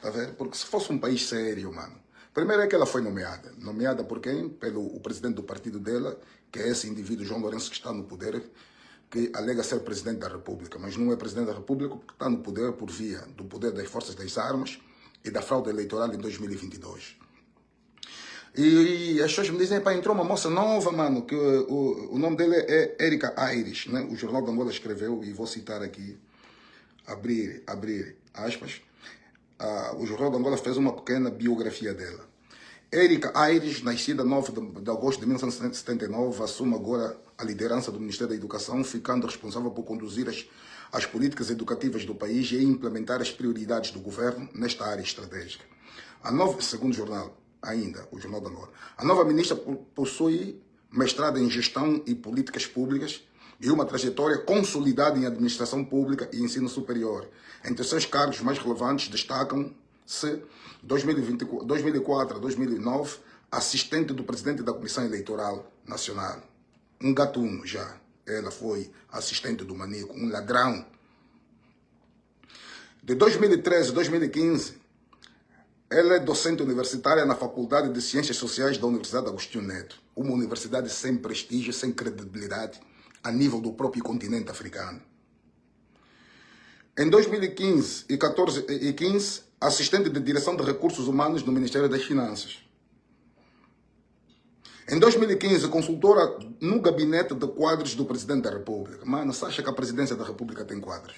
tá vendo? Porque se fosse um país sério, mano. Primeiro é que ela foi nomeada. Nomeada por quem? Pelo o presidente do partido dela, que é esse indivíduo, João Lourenço, que está no poder, que alega ser presidente da República, mas não é presidente da República porque está no poder por via do poder das forças das armas e da fraude eleitoral em 2022. E as pessoas me dizem, pá, entrou uma moça nova, mano, que o nome dele é Érica Aires, né? O Jornal de Angola escreveu, e vou citar aqui, abrir aspas, o Jornal de Angola fez uma pequena biografia dela. Érica Aires, nascida 9 de agosto de 1979, assume agora a liderança do Ministério da Educação, ficando responsável por conduzir as políticas educativas do país e implementar as prioridades do governo nesta área estratégica. Segundo o jornal, ainda, o Jornal de Angola, a nova ministra possui mestrado em Gestão e Políticas Públicas e uma trajetória consolidada em Administração Pública e Ensino Superior. Entre seus cargos mais relevantes destacam-se 2004 a 2009, assistente do presidente da Comissão Eleitoral Nacional. Um gatuno já. Ela foi assistente do Manico, um ladrão. De 2013 a 2015, ela é docente universitária na Faculdade de Ciências Sociais da Universidade Agostinho Neto. Uma universidade sem prestígio, sem credibilidade, a nível do próprio continente africano. Em 2015 e 2015, assistente de Direção de Recursos Humanos no Ministério das Finanças. Em 2015, consultora no gabinete de quadros do Presidente da República. Mano, você acha que a Presidência da República tem quadros?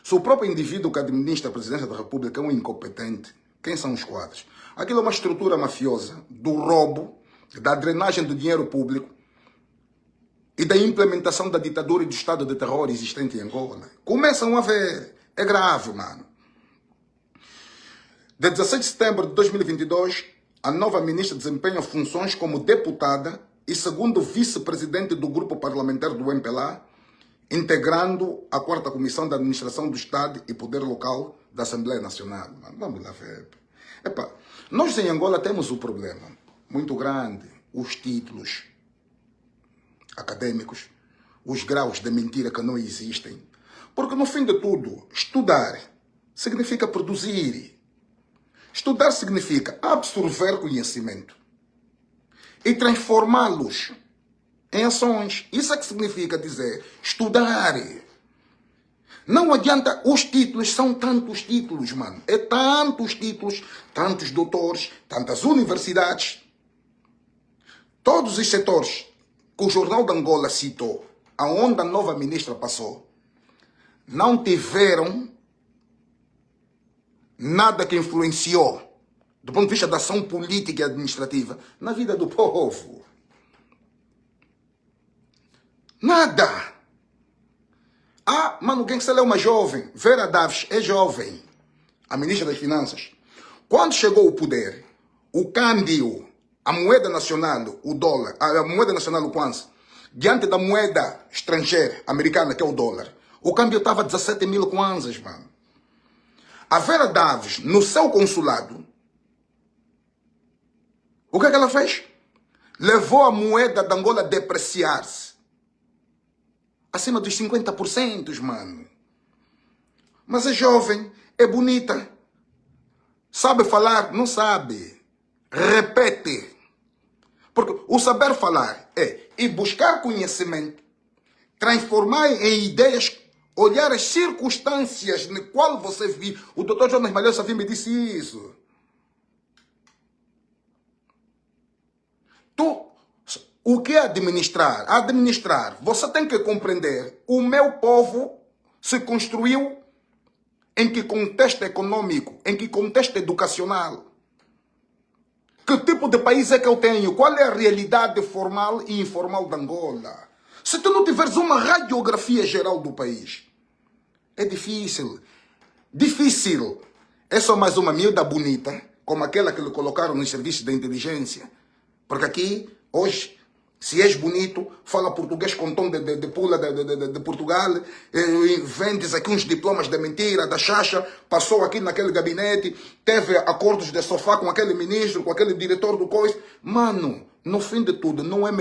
Se o próprio indivíduo que administra a Presidência da República é um incompetente, quem são os quadros? Aquilo é uma estrutura mafiosa do roubo, da drenagem do dinheiro público e da implementação da ditadura e do estado de terror existente em Angola. Começam a ver. É grave, mano. De 16 de setembro de 2022, a nova ministra desempenha funções como deputada e segundo vice-presidente do grupo parlamentar do MPLA, integrando a 4ª Comissão da Administração do Estado e Poder Local da Assembleia Nacional. Mano, vamos lá ver. Epa, nós em Angola temos um problema muito grande. Os títulos acadêmicos, os graus de mentira que não existem. Porque no fim de tudo, estudar significa produzir. Estudar significa absorver conhecimento e transformá-los em ações. Isso é que significa dizer estudar. Não adianta, os títulos são tantos títulos, mano. É tantos títulos, tantos doutores, tantas universidades. Todos os setores que o Jornal de Angola citou, aonde a nova ministra passou, não tiveram nada que influenciou, do ponto de vista da ação política e administrativa, na vida do povo. Nada. Ah, mano, quem é uma jovem. Vera Daves é jovem. A ministra das Finanças. Quando chegou ao poder, o câmbio, a moeda nacional, o dólar, a moeda nacional, o kwanza, diante da moeda estrangeira, americana, que é o dólar, o câmbio estava 17 mil kwanzas, mano. A Vera Daves, no seu consulado, o que é que ela fez? Levou a moeda de Angola a depreciar-se. Acima dos 50%, mano. Mas é jovem, é bonita. Sabe falar? Não sabe. Repete. Porque o saber falar é ir buscar conhecimento, transformar em ideias, olhar as circunstâncias na qual você vive. O Dr. Jonas Malhosa me disse isso. O que é administrar? Administrar, você tem que compreender, o meu povo se construiu em que contexto econômico, em que contexto educacional. Que tipo de país é que eu tenho? Qual é a realidade formal e informal de Angola? Se tu não tiveres uma radiografia geral do país, é difícil. Difícil. É só mais uma miúda bonita, como aquela que lhe colocaram nos serviços de inteligência. Porque aqui, hoje, se és bonito, fala português com tom de pula de Portugal, vendes aqui uns diplomas de mentira, da chacha, passou aqui naquele gabinete, teve acordos de sofá com aquele ministro, com aquele diretor do coisa. Mano, no fim de tudo, não é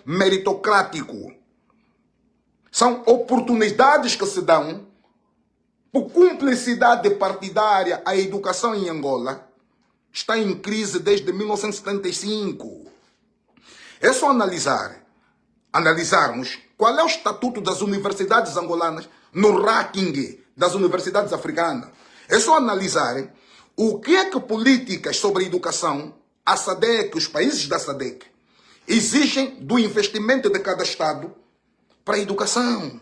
meritocrático. São oportunidades que se dão Por cumplicidade partidária, a educação em Angola está em crise desde 1975. É só analisarmos qual é o estatuto das universidades angolanas no ranking das universidades africanas. É só analisar o que é que políticas sobre educação, a SADC, os países da SADC, exigem do investimento de cada Estado para a educação.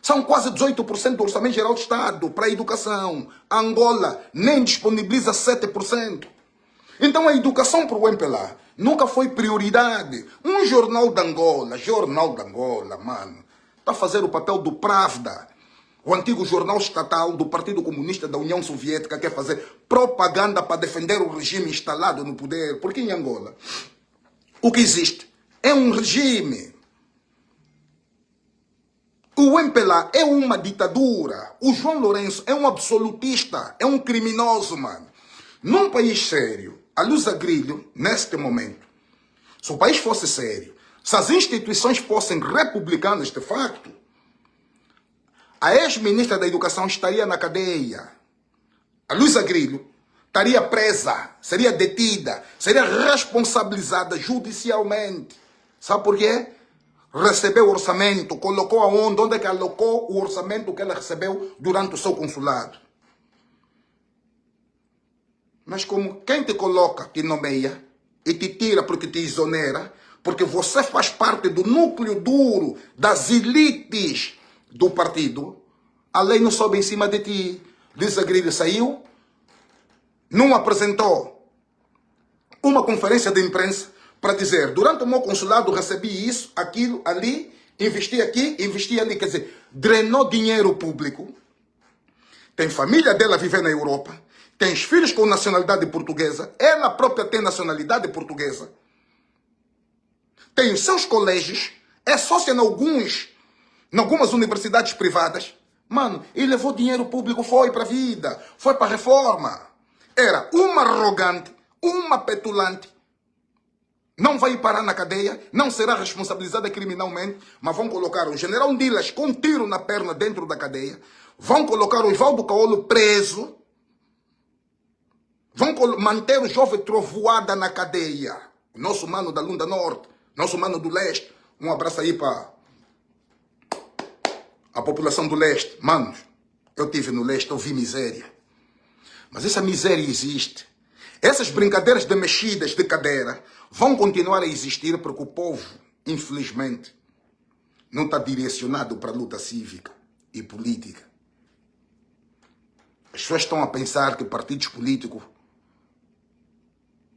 São quase 18% do orçamento geral do Estado para a educação. A Angola nem disponibiliza 7%. Então a educação para o MPLA nunca foi prioridade. Um jornal da Angola, mano, está a fazer o papel do Pravda, o antigo jornal estatal do Partido Comunista da União Soviética, quer fazer propaganda para defender o regime instalado no poder. Porque em Angola o que existe é um regime. O MPLA é uma ditadura. O João Lourenço é um absolutista, é um criminoso, mano. Num país sério, a Luísa Grilho, neste momento, se o país fosse sério, se as instituições fossem republicanas de facto, a ex-ministra da Educação estaria na cadeia. A Luísa Grilho estaria presa, seria detida, seria responsabilizada judicialmente. Sabe por quê? Recebeu o orçamento, colocou aonde? Onde é que alocou o orçamento que ela recebeu durante o seu consulado? Mas como quem te coloca, te nomeia e te tira porque te exonera, porque você faz parte do núcleo duro das elites do partido, a lei não sobe em cima de ti. Luísa Grilho saiu, não apresentou uma conferência de imprensa para dizer, durante o meu consulado recebi isso, aquilo, ali, investi aqui, investi ali. Quer dizer, drenou dinheiro público. Tem família dela vivendo na Europa, tem filhos com nacionalidade portuguesa, ela própria tem nacionalidade portuguesa, tem os seus colégios, é sócia em algumas universidades privadas. Mano, e levou dinheiro público, foi para a vida, foi para a reforma. Era uma arrogante, uma petulante. Não vai parar na cadeia, não será responsabilizada criminalmente, mas vão colocar o general Ndilas com um tiro na perna dentro da cadeia, vão colocar o Ivaldo Caolo preso, vão manter o jovem Trovoada na cadeia, o nosso mano da Lunda Norte, nosso mano do Leste. Um abraço aí para a população do Leste. Manos, eu estive no Leste, eu vi miséria. Mas essa miséria existe. Essas brincadeiras de mexidas de cadeira vão continuar a existir porque o povo, infelizmente, não está direcionado para a luta cívica e política. As pessoas estão a pensar que partidos políticos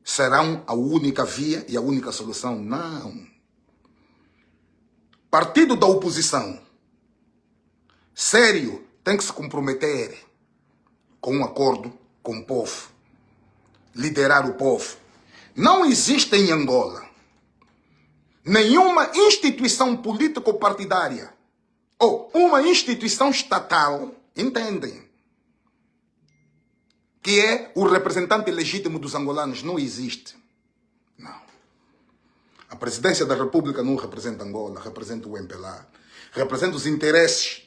serão a única via e a única solução. Não. Partido da oposição sério tem que se comprometer com um acordo com o povo. Liderar o povo. Não existe em Angola nenhuma instituição político-partidária ou uma instituição estatal, entendem, que é o representante legítimo dos angolanos. Não existe. Não. A presidência da República não representa Angola, representa o MPLA. Representa os interesses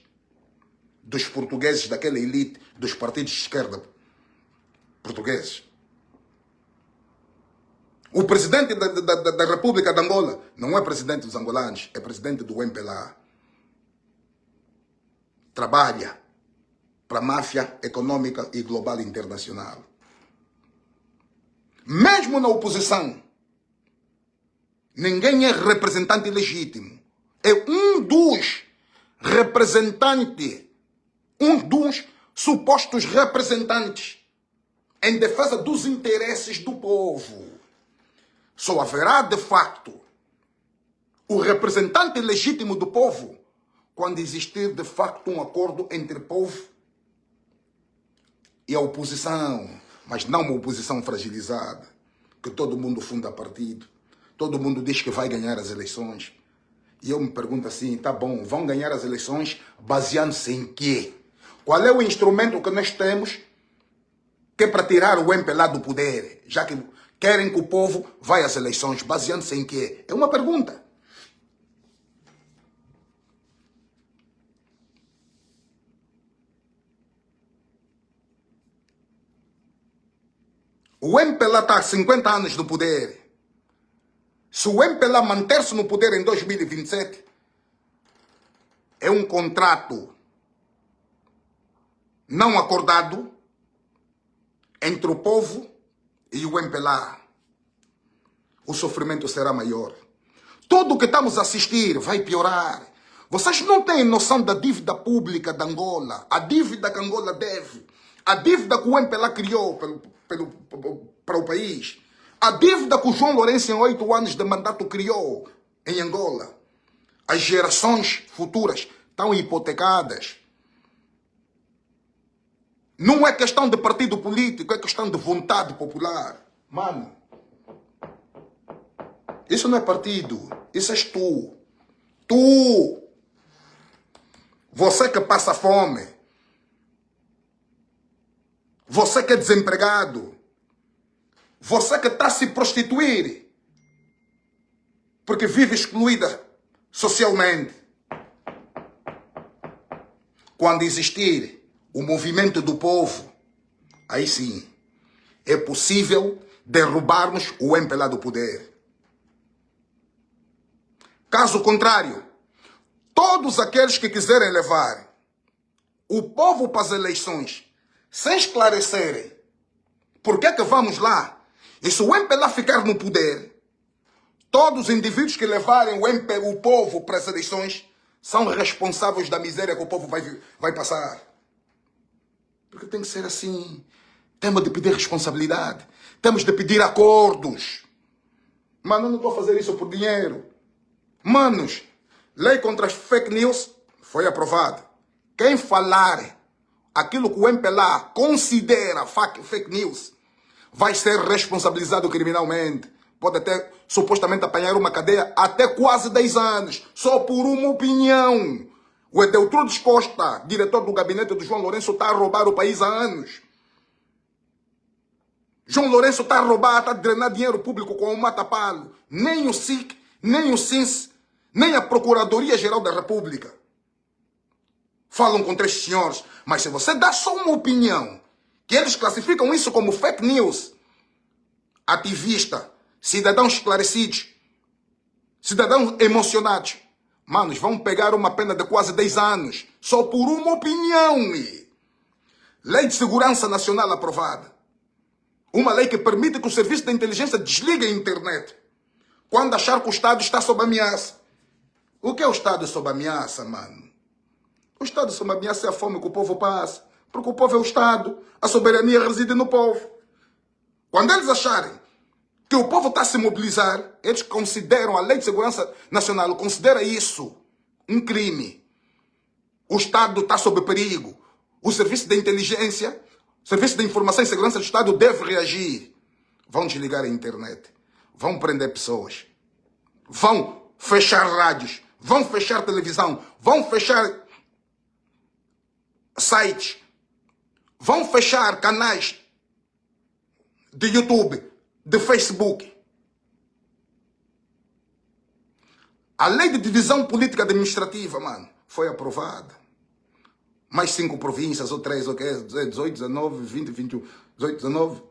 dos portugueses, daquela elite, dos partidos de esquerda portugueses. O presidente da República de Angola não é presidente dos angolanos, é presidente do MPLA. Trabalha para a máfia econômica e global internacional. Mesmo na oposição, ninguém é representante legítimo. É um dos representantes, um dos supostos representantes em defesa dos interesses do povo. Só haverá, de facto, o representante legítimo do povo quando existir, de facto, um acordo entre o povo e a oposição. Mas não uma oposição fragilizada, que todo mundo funda partido, todo mundo diz que vai ganhar as eleições. E eu me pergunto assim, tá bom, vão ganhar as eleições baseando-se em quê? Qual é o instrumento que nós temos que é para tirar o MPLA do poder, já que querem que o povo vá às eleições, baseando-se em quê? É uma pergunta. O MPLA está há 50 anos no poder. Se o MPLA manter-se no poder em 2027, é um contrato não acordado entre o povo e o MPLA. O sofrimento será maior. Tudo o que estamos a assistir vai piorar. Vocês não têm noção da dívida pública de Angola, a dívida que Angola deve, a dívida que o MPLA criou para o país, a dívida que o João Lourenço, em 8 anos de mandato, criou em Angola. As gerações futuras estão hipotecadas. Não é questão de partido político, é questão de vontade popular. Mano, isso não é partido, isso és tu. Tu! Você que passa fome. Você que é desempregado. Você que está a se prostituir. Porque vive excluída socialmente. Quando existir o movimento do povo, aí sim, é possível derrubarmos o MPLA do poder. Caso contrário, todos aqueles que quiserem levar o povo para as eleições sem esclarecerem por que é que vamos lá, e se o MPLA ficar no poder, todos os indivíduos que levarem o povo para as eleições são responsáveis da miséria que o povo vai passar. Porque tem que ser assim. Temos de pedir responsabilidade. Temos de pedir acordos. Mano, eu não estou a fazer isso por dinheiro. Manos, lei contra as fake news foi aprovada. Quem falar aquilo que o MPLA considera fake news vai ser responsabilizado criminalmente. Pode até supostamente apanhar uma cadeia até quase 10 anos, só por uma opinião. O Edeltrudes Costa, diretor do gabinete do João Lourenço, está a roubar o país há anos. João Lourenço está a roubar, está a drenar dinheiro público com o mata-palo. Nem o SIC, nem o SINS, nem a Procuradoria-Geral da República falam contra estes senhores. Mas se você dá só uma opinião, que eles classificam isso como fake news, ativista, cidadãos esclarecidos, cidadãos emocionados, manos, vão pegar uma pena de quase 10 anos, só por uma opinião. Lei de Segurança Nacional aprovada. Uma lei que permite que o Serviço de Inteligência desligue a internet quando achar que o Estado está sob ameaça. O que é o Estado sob ameaça, mano? O Estado sob ameaça é a fome que o povo passa. Porque o povo é o Estado. A soberania reside no povo. Quando eles acharem que o povo está a se mobilizar, eles consideram, a Lei de Segurança Nacional considera isso um crime. O Estado está sob perigo. O Serviço de Inteligência, o Serviço de Informação e Segurança do Estado deve reagir. Vão desligar a internet. Vão prender pessoas. Vão fechar rádios. Vão fechar televisão. Vão fechar sites. Vão fechar canais de YouTube, de Facebook. A lei de divisão política administrativa, mano, foi aprovada. Mais 5 províncias, ou 3, ou 18, 19, 20, 21, 18, 19,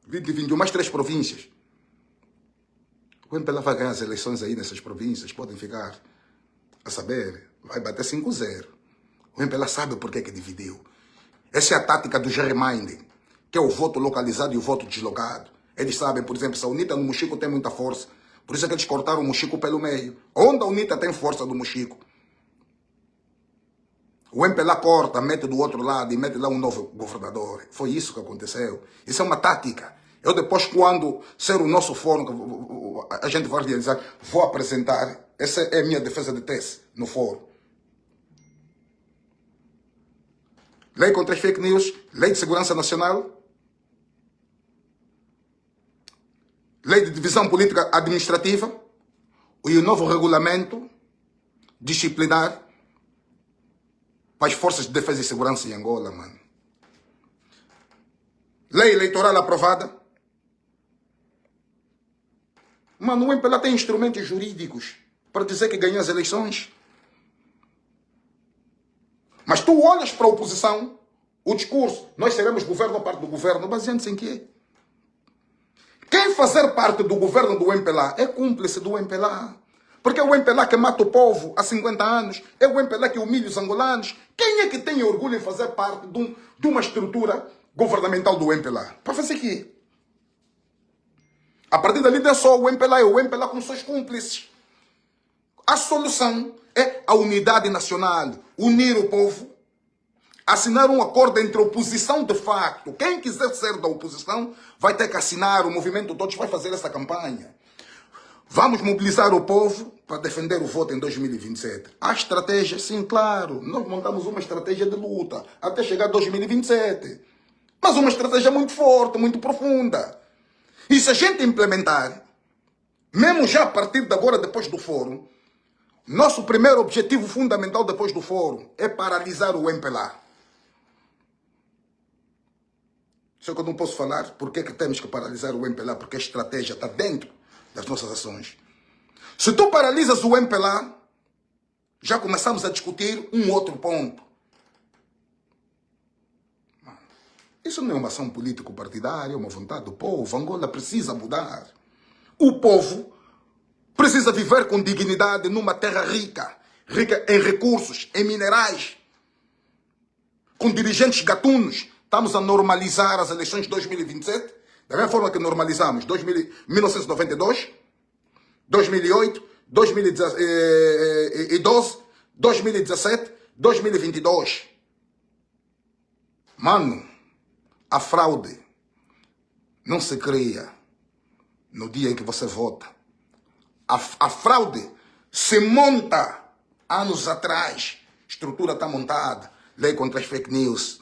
20, 21, mais 3 províncias. O MPLA vai ganhar as eleições aí nessas províncias, podem ficar a saber, vai bater 5-0. O MPLA sabe por que dividiu. Essa é a tática do gerrymandering, que é o voto localizado e o voto deslocado. Eles sabem, por exemplo, se a UNITA no Mochico tem muita força, por isso é que eles cortaram o Mochico pelo meio. Onde a UNITA tem força do Mochico? O MPLA corta, mete do outro lado e mete lá um novo governador. Foi isso que aconteceu. Isso é uma tática. Eu depois, quando ser o nosso fórum, a gente vai realizar, vou apresentar. Essa é a minha defesa de tese no fórum. Lei contra as fake news, Lei de Segurança Nacional, Lei de Divisão Política Administrativa e o novo regulamento disciplinar para as Forças de Defesa e Segurança em Angola, mano. Lei eleitoral aprovada. Mano, o MPLA tem instrumentos jurídicos para dizer que ganhou as eleições. Mas tu olhas para a oposição, o discurso, nós seremos governo ou parte do governo, baseando-se em quê? Quem fazer parte do governo do MPLA é cúmplice do MPLA. Porque é o MPLA que mata o povo há 50 anos. É o MPLA que humilha os angolanos. Quem é que tem orgulho em fazer parte de uma estrutura governamental do MPLA? Para fazer o quê? A partir dali não é só o MPLA, é o MPLA com seus cúmplices. A solução é a unidade nacional. Unir o povo. Assinar um acordo entre a oposição de facto. Quem quiser ser da oposição vai ter que assinar. O movimento todos vai fazer essa campanha. Vamos mobilizar o povo para defender o voto em 2027. Há estratégia, sim, claro. Nós montamos uma estratégia de luta até chegar a 2027. Mas uma estratégia muito forte, muito profunda. E se a gente implementar, mesmo já a partir de agora, depois do fórum, nosso primeiro objetivo fundamental depois do fórum é paralisar o MPLA. Só que eu não posso falar porque é que temos que paralisar o MPLA, porque a estratégia está dentro das nossas ações. Se tu paralisas o MPLA, já começamos a discutir um outro ponto. Isso não é uma ação político-partidária, é uma vontade do povo. Angola precisa mudar. O povo precisa viver com dignidade numa terra rica, rica em recursos, em minerais, com dirigentes gatunos. Estamos a normalizar as eleições de 2027, da mesma forma que normalizamos 1992, 2008, 2012, 2017, 2022. Mano, a fraude não se cria no dia em que você vota. A fraude se monta anos atrás. A estrutura está montada. Lei contra as fake news.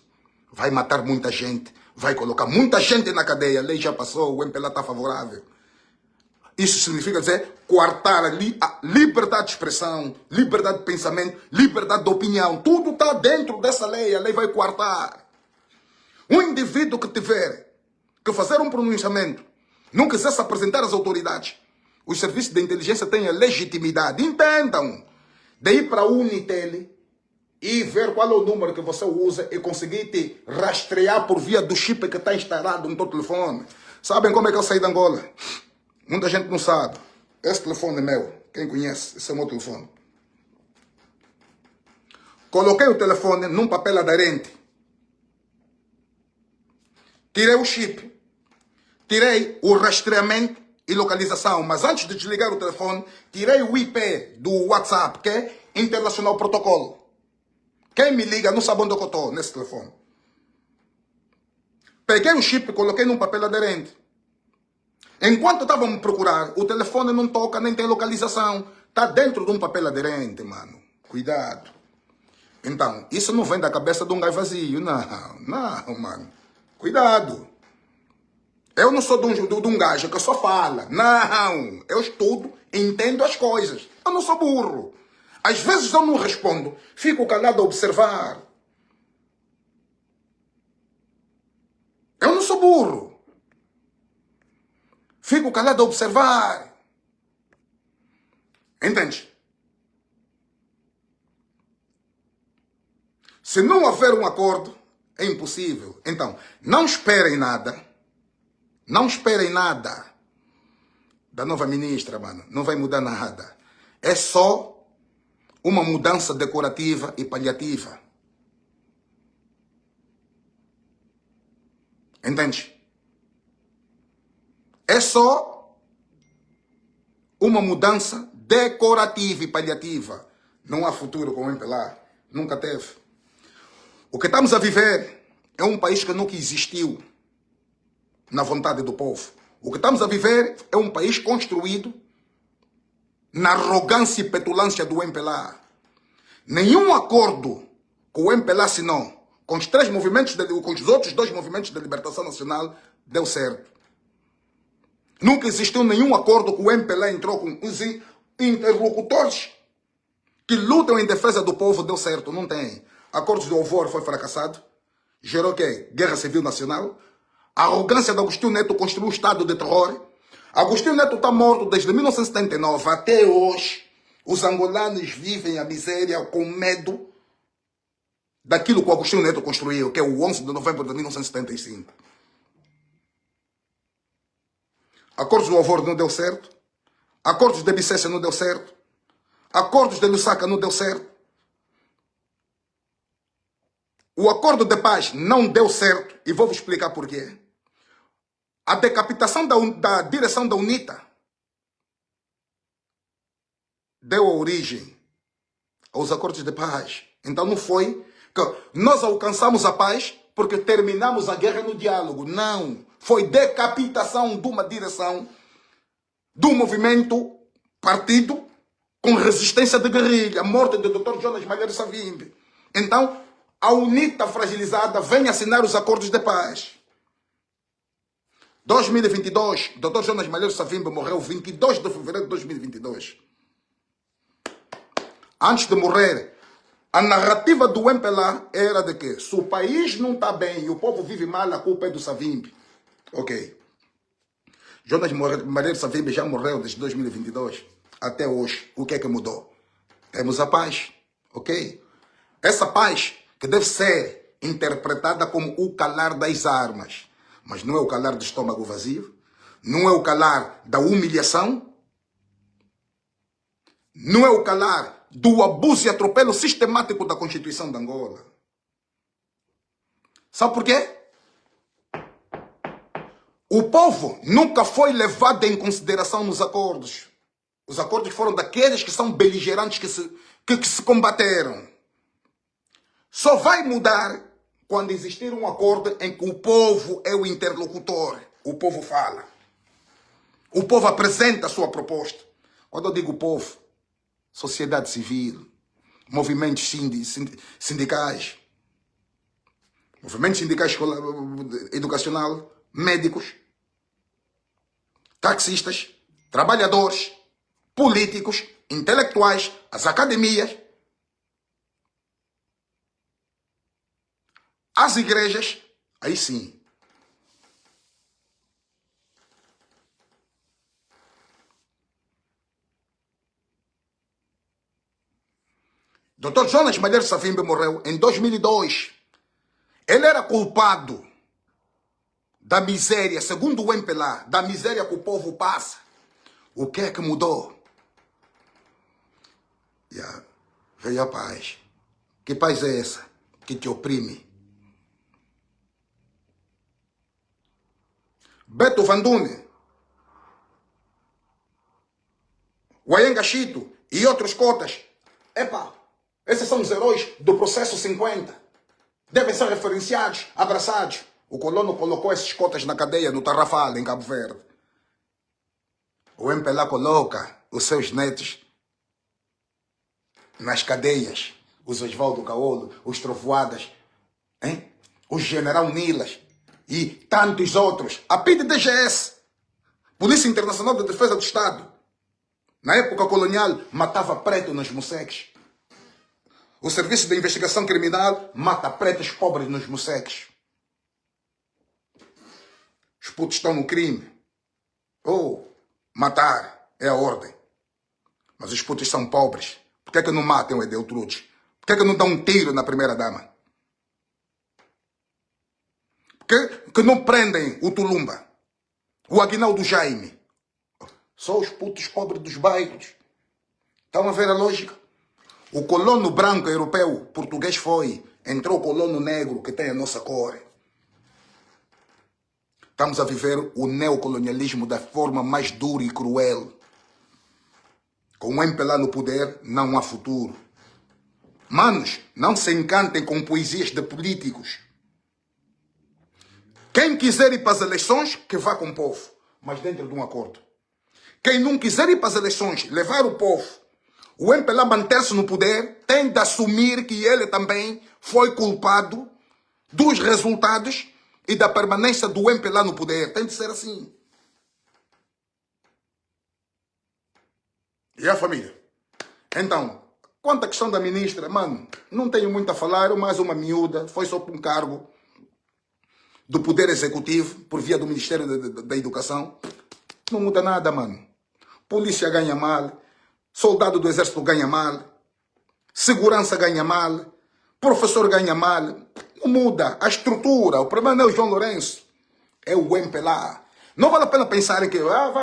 Vai matar muita gente. Vai colocar muita gente na cadeia. A lei já passou. O MPLA está favorável. Isso significa dizer coartar a liberdade de expressão, liberdade de pensamento, liberdade de opinião. Tudo está dentro dessa lei. A lei vai coartar. Um indivíduo que tiver que fazer um pronunciamento, não quiser se apresentar às autoridades, os serviços de inteligência têm a legitimidade. Entendam. De ir para a Unitel e ver qual é o número que você usa e conseguir te rastrear por via do chip que está instalado no teu telefone. Sabem como é que eu saí de Angola? Muita gente não sabe. Esse telefone é meu. Quem conhece? Esse é o meu telefone. Coloquei o telefone num papel aderente. Tirei o chip. Tirei o rastreamento e localização. Mas antes de desligar o telefone, tirei o IP do WhatsApp, que é Internacional Protocolo. Quem me liga não sabe onde eu estou nesse telefone. Peguei o chip e coloquei num papel aderente. Enquanto estava a me procurar, o telefone não toca nem tem localização. Está dentro de um papel aderente, mano. Cuidado. Então, isso não vem da cabeça de um gajo vazio. Não, mano. Cuidado. Eu não sou de um gajo que só fala. Não. Eu estudo, entendo as coisas. Eu não sou burro. Às vezes eu não respondo. Fico calado a observar. Eu não sou burro. Fico calado a observar. Entende? Se não houver um acordo, é impossível. Então, não esperem nada. Não esperem nada da nova ministra, mano. Não vai mudar nada. É só uma mudança decorativa e paliativa. Entende? É só uma mudança decorativa e paliativa. Não há futuro com o MPLA. Nunca teve. O que estamos a viver é um país que nunca existiu na vontade do povo. O que estamos a viver é um país construído na arrogância e petulância do MPLA. Nenhum acordo que o MPLA assinou com os três movimentos, com os outros dois movimentos de libertação nacional deu certo. Nunca existiu nenhum acordo que o MPLA entrou com os interlocutores que lutam em defesa do povo, deu certo. Não tem. Acordos de Alvor foi fracassado. Gerou o quê? Guerra Civil Nacional. A arrogância de Agostinho Neto construiu um estado de terror. Agostinho Neto está morto desde 1979 até hoje. Os angolanos vivem a miséria com medo daquilo que o Agostinho Neto construiu, que é o 11 de novembro de 1975. Acordos do Alvor não deu certo. Acordos de Bicência não deu certo. Acordos de Lusaka não deu certo. O acordo de paz não deu certo. E vou vos explicar porquê. A decapitação da direção da UNITA deu origem aos acordos de paz. Então não foi que nós alcançamos a paz porque terminamos a guerra no diálogo. Não. Foi decapitação de uma direção do movimento partido com resistência de guerrilha. A morte do Dr. Jonas Malheiro Savimbi. Então, a UNITA fragilizada vem assinar os acordos de paz. 2022, Dr. Jonas Malheiro Savimbi morreu 22 de fevereiro de 2022. Antes de morrer, a narrativa do MPLA era de que se o país não está bem e o povo vive mal, a culpa é do Savimbi. Ok. Jonas Malheiro Savimbi já morreu desde 2022 até hoje. O que é que mudou? Temos a paz. Ok? Essa paz que deve ser interpretada como o calar das armas. Mas não é o calar do estômago vazio. Não é o calar da humilhação. Não é o calar do abuso e atropelo sistemático da Constituição de Angola. Sabe por quê? O povo nunca foi levado em consideração nos acordos. Os acordos foram daqueles que são beligerantes, que se combateram. Só vai mudar quando existir um acordo em que o povo é o interlocutor. O povo fala. O povo apresenta a sua proposta. Quando eu digo povo, sociedade civil, movimentos sindicais, movimentos sindicais educacional, médicos, taxistas, trabalhadores, políticos, intelectuais, as academias, as igrejas, aí sim. Dr. Jonas Malheiro Savimbi morreu em 2002. Ele era culpado da miséria, segundo o MPLA, da miséria que o povo passa. O que é que mudou? Veio a paz. Que paz é essa que te oprime? Beto Vandune, Wayenga Chito e outros cotas. Epa, esses são os heróis do processo 50. Devem ser referenciados, abraçados. O colono colocou esses cotas na cadeia no Tarrafal, em Cabo Verde. O MPLA coloca os seus netos nas cadeias. Os Osvaldo Caolo, os Trovoadas, hein? Os General Nilas e tantos outros. A PIDE-DGS, Polícia Internacional de Defesa do Estado, na época colonial, matava preto nos moceques. O Serviço de Investigação Criminal mata pretos pobres nos moceques. Os putos estão no crime. Matar é a ordem. Mas os putos são pobres. Por que é que não matam o Edeltrudes? Por que é que não dão um tiro na primeira-dama? Por que não prendem o Tulumba? O Aguinaldo Jaime? Só os putos pobres dos bairros. Estão a ver a lógica? O colono branco europeu, português foi. Entrou o colono negro que tem a nossa cor. Estamos a viver o neocolonialismo da forma mais dura e cruel. Com o MPLA no poder, não há futuro. Manos, não se encantem com poesias de políticos. Quem quiser ir para as eleições, que vá com o povo, mas dentro de um acordo. Quem não quiser ir para as eleições, levar o povo, o MPLA manter-se no poder, tem de assumir que ele também foi culpado dos resultados e da permanência do MPLA no poder. Tem de ser assim. E a família? Então, quanto à questão da ministra, mano, não tenho muito a falar, mais uma miúda, foi só por um cargo do Poder Executivo, por via do Ministério da Educação. Não muda nada, mano. Polícia ganha mal, soldado do Exército ganha mal, segurança ganha mal, professor ganha mal. Não muda a estrutura. O problema não é o João Lourenço, é o MPLA. Não vale a pena pensarem que